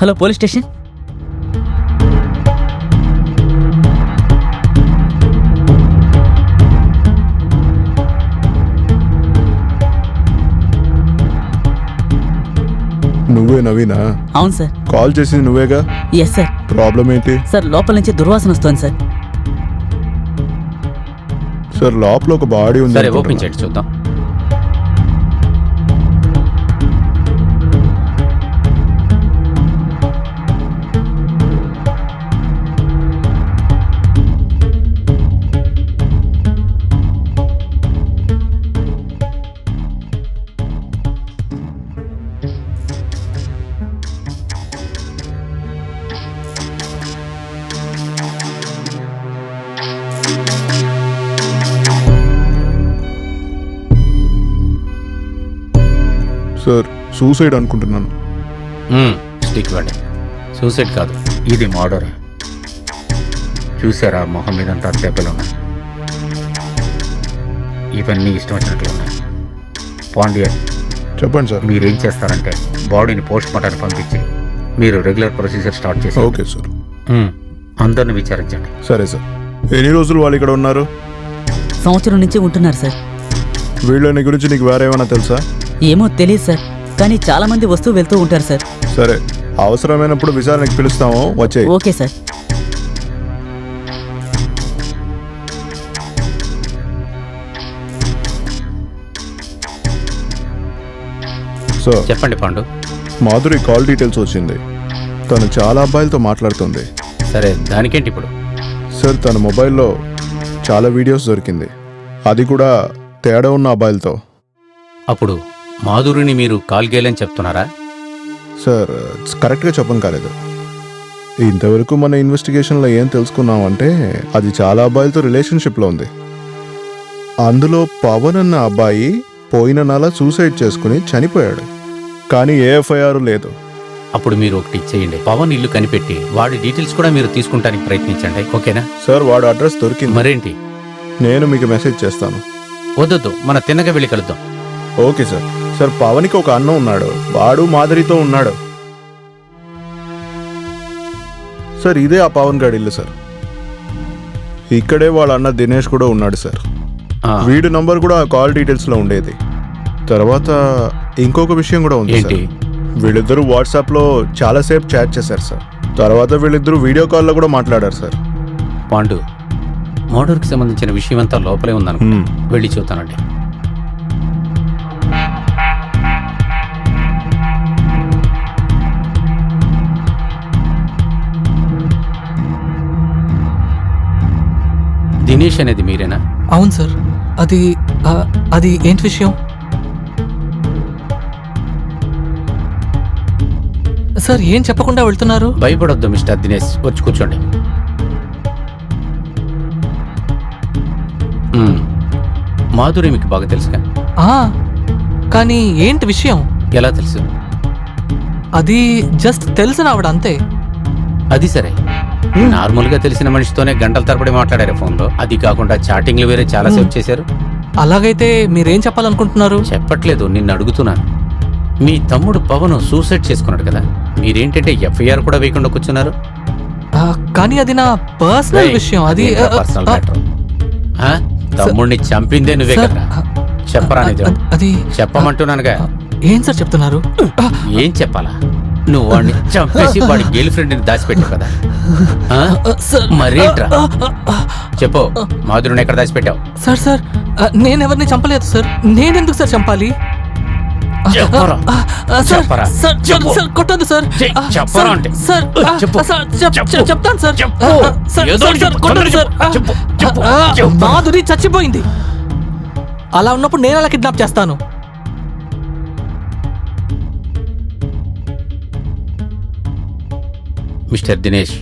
Hello police station. నువ్వే నవీనా? అవును sir. Call చేసింది నువ్వేగా? Yes sir. ప్రాబ్లం ఏంటి సార్ లోపల నుంచి దుర్వాసన వస్తుంది సార్. సార్ లోపల ఒక బాడీ ఉంది. సరే ఓపెన్ చేయండి చూద్దాం. సార్ సూసైడ్ అనుకుంటున్నాను. స్టిక్ ఇవ్వండి. సూసైడ్ కాదు, ఇది మర్డర్. చూసారా మొహం మీదంతా దెబ్బలు ఉన్నాయి. ఇవన్నీ ఇష్టం వచ్చినట్లు ఉన్నాయి. పాండ్యన్, చెప్పండి సార్. మీరేం చేస్తారంటే బాడీని పోస్ట్ మార్టానికి పంపించి మీరు రెగ్యులర్ ప్రొసీజర్ స్టార్ట్ చేసి ఓకే సార్. అందరిని విచారించండి. సరే సార్. ఎన్ని రోజులు వాళ్ళు ఇక్కడ ఉన్నారు? సంవత్సరం నుంచి ఉంటున్నారు సార్. వీళ్ళని గురించి నీకు వేరే ఏమైనా తెలుసా? ఏమో తెలియదు సార్, కానీ చాలా మంది వస్తూ వెళ్తూ ఉంటారు సార్. సరే, అవసరమైనప్పుడు విచారణకి పిలుస్తాము, వచ్చేయ్. Okay sir. సార్ చెప్పండి పాండు. మాధురి కాల్ డీటెయిల్స్ వచ్చింది. తను చాలా అబ్బాయిలతో మాట్లాడుతుంది. సరే, దానికేంటి ఇప్పుడు? సార్ తన మొబైల్లో చాలా వీడియోస్ దొరికింది, అది కూడా తేడా ఉన్న అబ్బాయిలతో. అప్పుడు మాధురిని మీరు కాల్ గేలని చెప్తున్నారా? సార్ కరెక్ట్గా చెప్పం కాలేదు. ఇంతవరకు మన ఇన్వెస్టిగేషన్లో ఏం తెలుసుకున్నామంటే అది చాలా అబ్బాయిలతో రిలేషన్షిప్లో ఉంది. అందులో పవన్ అన్న అబ్బాయి పోయిన నెల సూసైడ్ చేసుకుని చనిపోయాడు, కానీ ఏ ఎఫ్ఐఆర్ లేదు. అప్పుడు మీరు ఒకటి చేయండి, పవన్ ఇల్లు కనిపెట్టి వాడి డీటెయిల్స్ కూడా మీరు తీసుకుంటానికి ప్రయత్నించండి. ఓకేనా? సార్ వాడు అడ్రస్ దొరికింది. మరేంటి? నేను మీకు మెసేజ్ చేస్తాను. వద్దొద్దు, మన తిన్నగా వెళ్ళి కలుద్దాం. Okay sir. సార్ పవన్కి ఒక అన్న ఉన్నాడు, వాడు మాధురితో ఉన్నాడు. సార్ ఇదే ఆ పవన్ గాడి ఇల్లు సార్. ఇక్కడే వాళ్ళ అన్న దినేష్ కూడా ఉన్నాడు సార్. వీడి నంబర్ కూడా ఆ కాల్ డీటెయిల్స్లో ఉండేది. తర్వాత ఇంకొక విషయం కూడా ఉంది. ఏంటి? వీళ్ళిద్దరూ వాట్సాప్లో చాలాసేపు చాట్ చేశారు సార్. తర్వాత వీళ్ళిద్దరూ వీడియో కాల్లో కూడా మాట్లాడారు సార్. పాండు, మర్డర్కి సంబంధించిన విషయం అంతా లోపలే ఉందనుకో, వెళ్ళి చూస్తానండి. దినేష్ అనేది మీరేనా? అవును సార్. అది ఏంటి విషయం? సార్ ఏం చెప్పకుండా వెళ్తున్నారు? భయపడొద్దు మిస్టర్ దినేష్, వచ్చి కూర్చోండి. మాధురి మీకు బాగా తెలుసుగా? కానీ ఏంటి విషయం? ఎలా తెలుసు? అది జస్ట్ తెలిసిన ఆవిడ అంతే. అది సరే, నార్మల్గా తెలిసిన మనిషితోనే గంటల తరబడి మాట్లాడారు ఫోన్లో. అది కాకుండా చాటింగ్లు వేరే చాలా సేపు చేశారు. అలాగైతే మీరేం చెప్పాలనుకుంటున్నారు? చెప్పట్లేదు, నిన్ను అడుగుతున్నాను. మీ తమ్ముడు పవన్ సూసైడ్ చేసుకున్నాడు కదా, మీరేంటంటే ఎఫ్ఐఆర్ కూడా వేయకుండా కూర్చున్నారు? కానీ అది నా పర్సనల్ విషయం. అది పర్సనల్ మ్యాటర్. తమ్ముడిని చంపిందే నువ్వే కదా, చెప్పరా నిజం. అది చెప్పమంటున్నానుగా. ఏం సార్ చెప్తున్నారు? ఏం చెప్పాలా? నువ్వు వాడిని చంపేసి వాడి గర్ల్ ఫ్రెండ్ని దాచిపెట్టావు కదా, మరేంట్రా చెప్పు, మాధురిని ఎక్కడ దాచిపెట్టావు? సార్ సార్ నేనెవరిని చంపలేదు సార్. నేనెందుకు సార్ చంపాలి? కొట్టదు సార్. చెప్తాను సార్. మాధురి చచ్చిపోయింది. అలా ఉన్నప్పుడు నేను అలా కిడ్నాప్ చేస్తాను? మిస్టర్ దినేష్,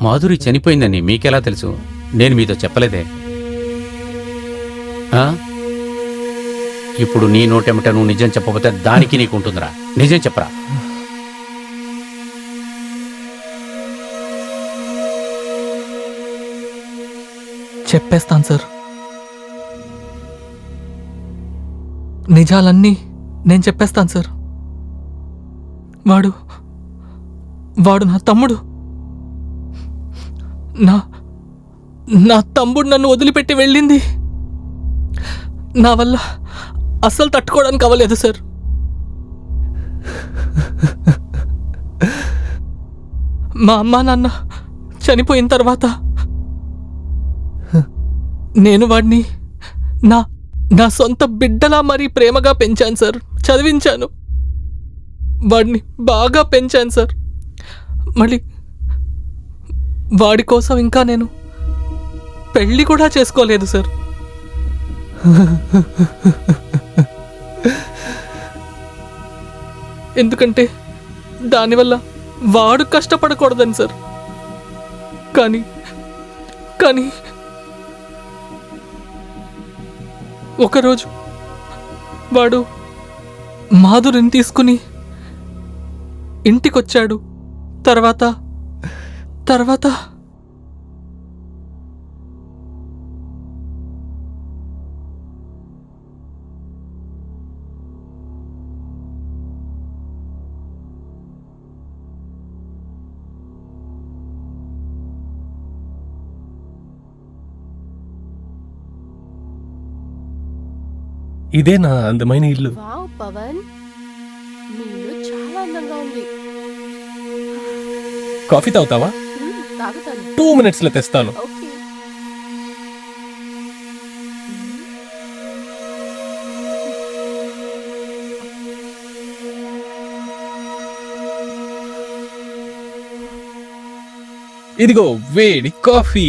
మాధురి చనిపోయిందని మీకెలా తెలుసు? నేను మీతో చెప్పలేదే. ఇప్పుడు నీ నోటెమట నువ్వు నిజం చెప్పకపోతే దానికి నీకు ఉంటుందిరా. నిజం చెప్పరా. చెప్పేస్తాను సార్. నిజాలన్నీ నేను చెప్పేస్తాను సార్. వాడు వాడు నా తమ్ముడు. నా తమ్ముడు నన్ను వదిలిపెట్టి వెళ్ళింది నా వల్ల అస్సలు తట్టుకోవడానికి అవ్వలేదు సార్. మా అమ్మా నాన్న చనిపోయిన తర్వాత నేను వాడిని నా సొంత బిడ్డలా మరీ ప్రేమగా పెంచాను సార్. చదివించాను, వాడిని బాగా పెంచాను సార్. మళ్ళీ వాడి కోసం ఇంకా నేను పెళ్ళి కూడా చేసుకోలేదు సార్. ఎందుకంటే దానివల్ల వాడు కష్టపడకూడదని సార్. కానీ ఒకరోజు వాడు మాధురిని తీసుకుని ఇంటికొచ్చాడు. తర్వాత ఇదే నా అందమైన ఇల్లు. వావ్ పవన్, మీ ఇల్లు చాలా అందంగా ఉంది. కాఫీ తాగుతావా? తాగుతాను. 2 minutes లో తెస్తాను. ఓకే. ఇదిగో వేడి కాఫీ.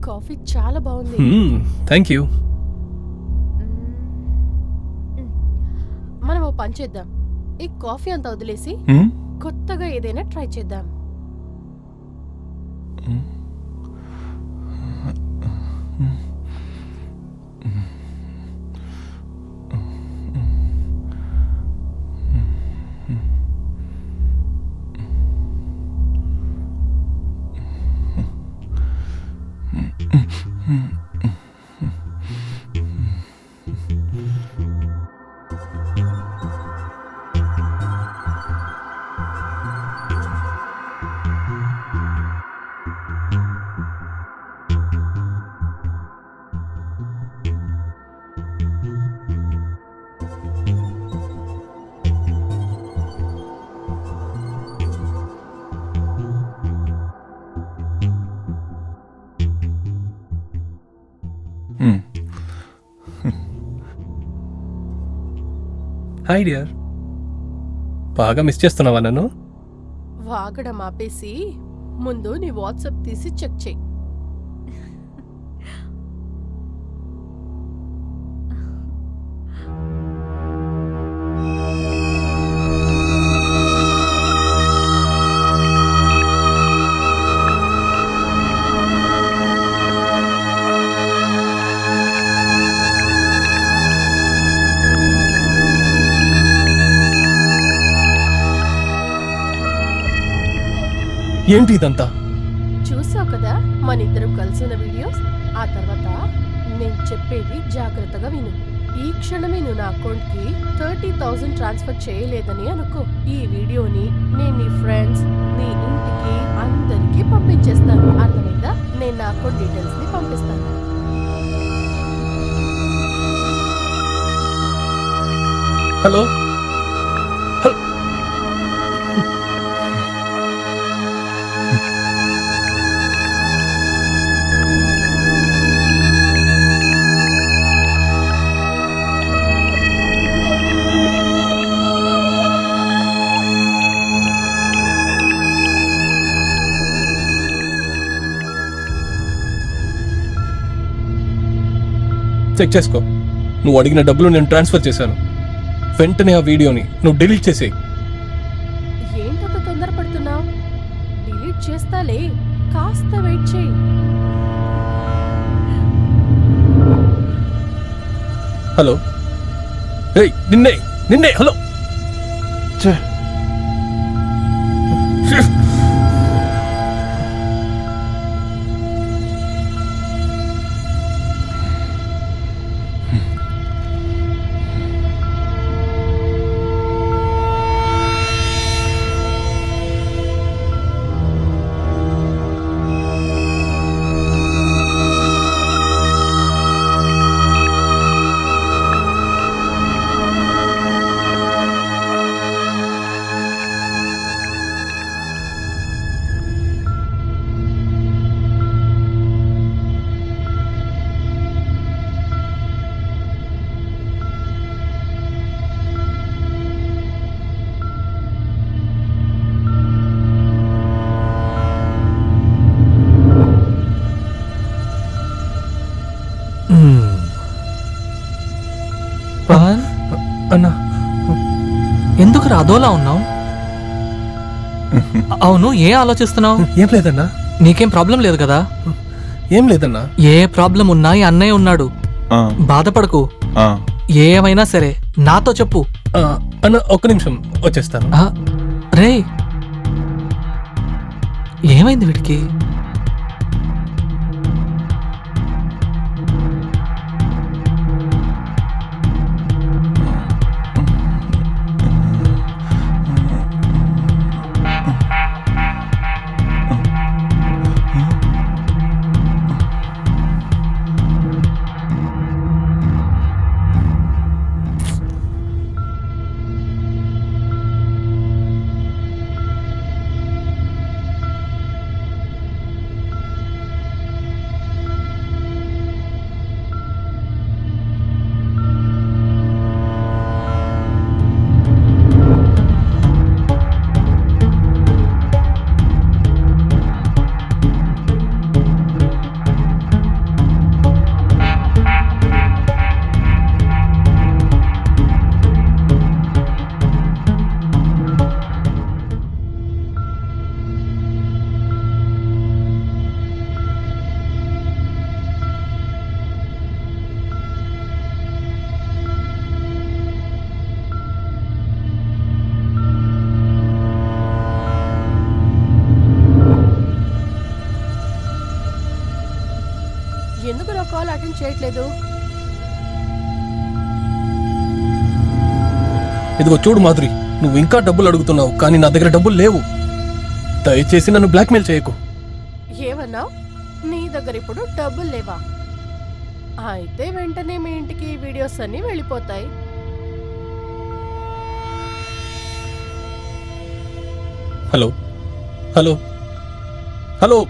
కాఫీ చాలా బాగుంది. Thank you. మనం ఓ పని చేద్దాం, ఈ కాఫీ అంతా వదిలేసి కొత్తగా ఏదైనా ట్రై చేద్దాం. Hi dear. బాగా మిస్ చేస్తున్నావా నన్ను? వాగడం ఆపేసి ముందు నీ వాట్సాప్ తీసి చెక్ చేయి. ఏంటి ఇదంతా? చూసావు కదా మన ఇద్దరం కలిసిన వీడియోస్. ఆ తర్వాత నేను చెప్పేది జాగ్రత్తగా విను. ఈ క్షణమే నువ్వు నా అకౌంట్కి 30,000 ట్రాన్స్ఫర్ చేయలేదని అనుకో, ఈ వీడియోని నేను నీ ఫ్రెండ్స్, నీ ఇంటికి అందరికీ పంపించేస్తాను. అర్థమైందా? నేను నా అకౌంట్ డీటెయిల్స్ ని పంపిస్తాను. హలో. చెక్ చేసుకో. నువ్వు అడిగిన డబ్బులు నేను ట్రాన్స్ఫర్ చేశాను. వెంటనే ఆ వీడియోని నువ్వు డిలీట్ చేసేయి. ఏంటంత తొందరపడుతున్నావు? డిలీట్ చేస్తాలే, కాస్త వెయిట్ చేయి. హలో. ఏయ్, నిన్నే హలో. పవన్ అన్నా ఎందుకు అదోలా ఉన్నావు? అవును, ఏం ఆలోచిస్తున్నావు? ఏం లేదన్నా, నీకేం ప్రాబ్లం లేదు కదా? ఏం లేదన్నా. ఏ ప్రాబ్లం ఉన్నా ఈ అన్నయ్య ఉన్నాడు, బాధపడకు. ఏమైనా సరే నాతో చెప్పు. అన్న ఒక్క నిమిషం వచ్చేస్తాను. రే, ఏమైంది వీడికి? ఎందుకు నా కాల్ అటెండ్ చేయట్లేదు? ఇదిగో చూడు మాధురి, నువ్వు ఇంకా డబ్బులు అడుగుతున్నావు కానీ నా దగ్గర డబ్బులు లేవు. దయచేసి నన్ను బ్లాక్మెయిల్ చేయకు. ఏమన్నావు? నీ దగ్గర ఇప్పుడు డబ్బులు లేవా? అయితే వెంటనే మీ ఇంటికి వీడియోస్ అన్ని వెళ్ళిపోతాయి. హలో హలో హలో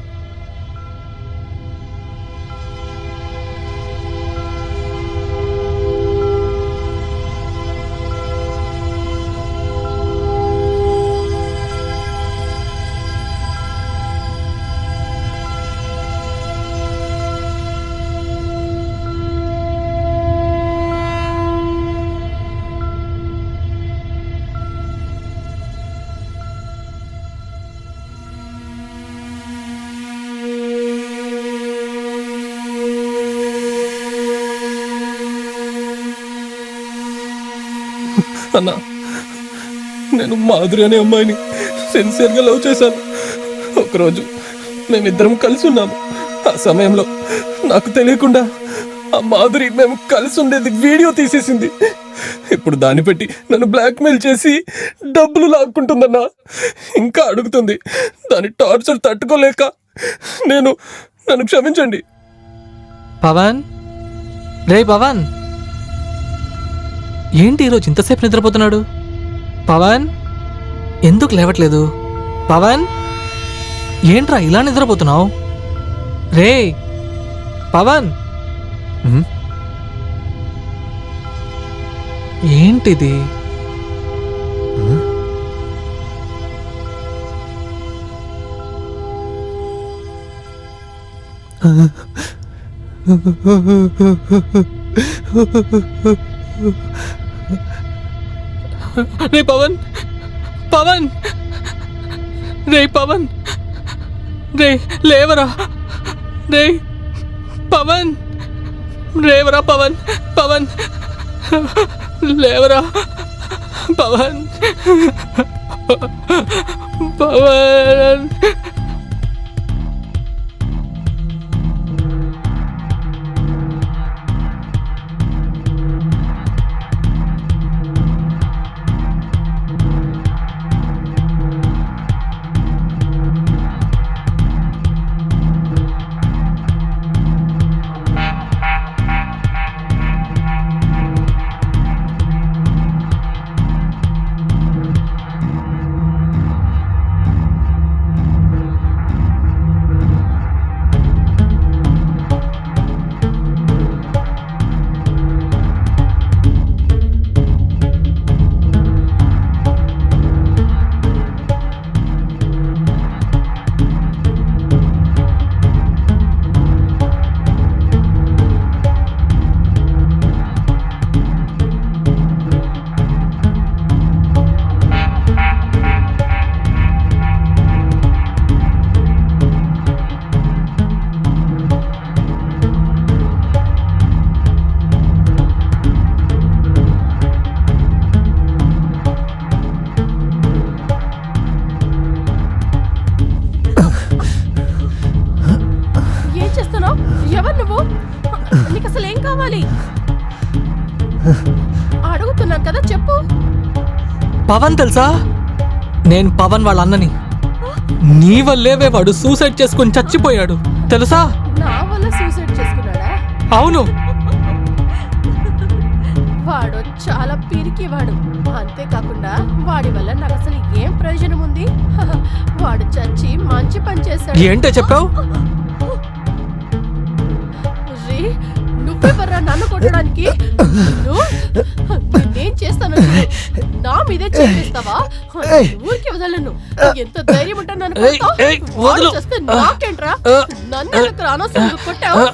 అన్నా, నేను మాధురి అనే అమ్మాయిని సిన్సియర్గా లవ్ చేశాను. ఒకరోజు మేమిద్దరం కలిసి ఉన్నాము. ఆ సమయంలో నాకు తెలియకుండా ఆ మాధురి మేము కలిసి ఉండేది వీడియో తీసేసింది. ఇప్పుడు దాన్ని పెట్టి నన్ను బ్లాక్మెయిల్ చేసి డబ్బులు లాక్కుంటుందన్నా. ఇంకా అడుగుతుంది. దాని టార్చర్ తట్టుకోలేక నన్ను క్షమించండి. పవన్, రే పవన్, ఏంటి ఈరోజు ఇంతసేపు నిద్రపోతున్నాడు? పవన్, ఎందుకు లేవట్లేదు? పవన్, ఏంట్రా ఇలా నిద్రపోతున్నావు? రే పవన్, ఏంటిది? రే పవన్, పవన్, రే పవన్, రే లేవరా, రే పవన్, రేవరా పవన్, పవన్ లేవరా పవన్, పవన్. కావాలి అడుగుతున్నాను కదా చెప్పు. పవన్ తెలుసా? నేను పవన్ వాళ్ళ అన్నని. నీ వల్లేవే వాడు సూసైడ్ చేసుకొని చచ్చిపోయాడు తెలుసా? నా వల్ల సూసైడ్ చేసుకున్నాడా? అవును. వాడు చాలా పిరికివాడు. అంతేకాకుండా వాడి వల్ల నాకు అసలు ఏం ప్రయోజనం ఉంది? వాడు చచ్చి మంచి పని చేశాడు. ఏంటో చెప్పావు? రే, నువ్వెవర్రా నన్ను కొట్టడానికి? నేనేం చేస్తాను? నా మీదే చేస్తావా? ఊరికి వదలను. ఎంత ధైర్యం ఉంటా నన్ను కొడతావ్? ఏయ్, వాడు వదలు. చేస్తే నాకేంట్రా? నన్ను ఎందుకు అనవసరంగా కొట్టావు?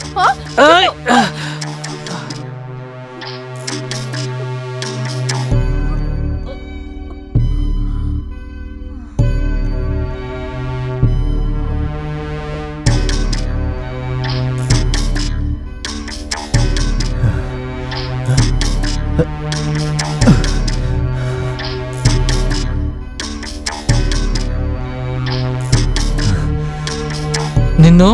నిన్ను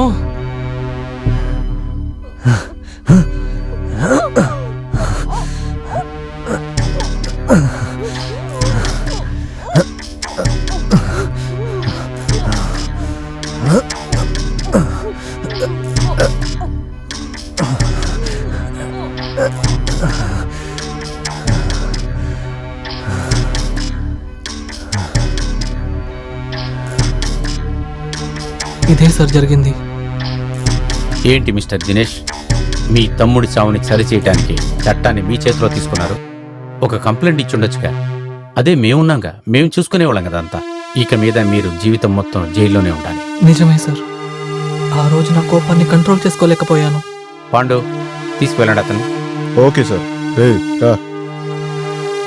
ఇదే సార్ జరిగింది. ఏంటి మిస్టర్ దినేష్, మీ తమ్ముడి చావుని సరిచేయటానికి చట్టాన్ని మీ చేతిలో తీసుకున్నారు. ఒక కంప్లైంట్ ఇచ్చుండొచ్చుగా. అదే మేమున్నాంగా, మేము చూసుకునేవాళ్ళం కదా అంతా. ఇక మీద మీరు జీవితం మొత్తం జైల్లోనే ఉండాలి. నిజమే సార్. ఆ రోజు నా కోపాన్ని కంట్రోల్ చేసుకోలేకపోయాను. పాండు, తీసుకువెళ్ళండి అతన్ని. Okay sir. రా